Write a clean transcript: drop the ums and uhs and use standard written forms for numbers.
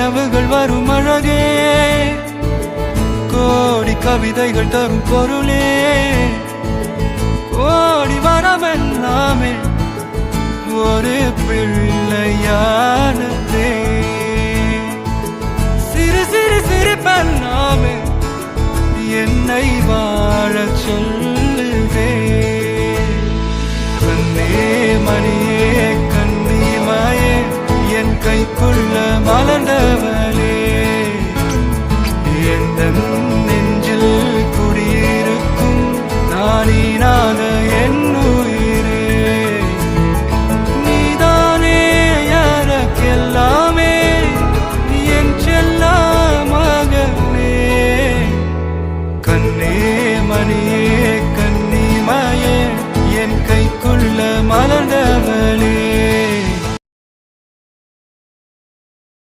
கனவுகள் வரும் அழகே, கோடி கவிதைகள் தரும் பொருளே, கோடி வரமெல்லாமே ஒரு பிள்ளையானதே. சிறு சிறு சிரிப்பெல்லாமே என்னை வாழச் சொல்லுதே. கண்ணே மணியே கண்ணீமாயே என் கைக்குள்ள மலர்ந்தவன்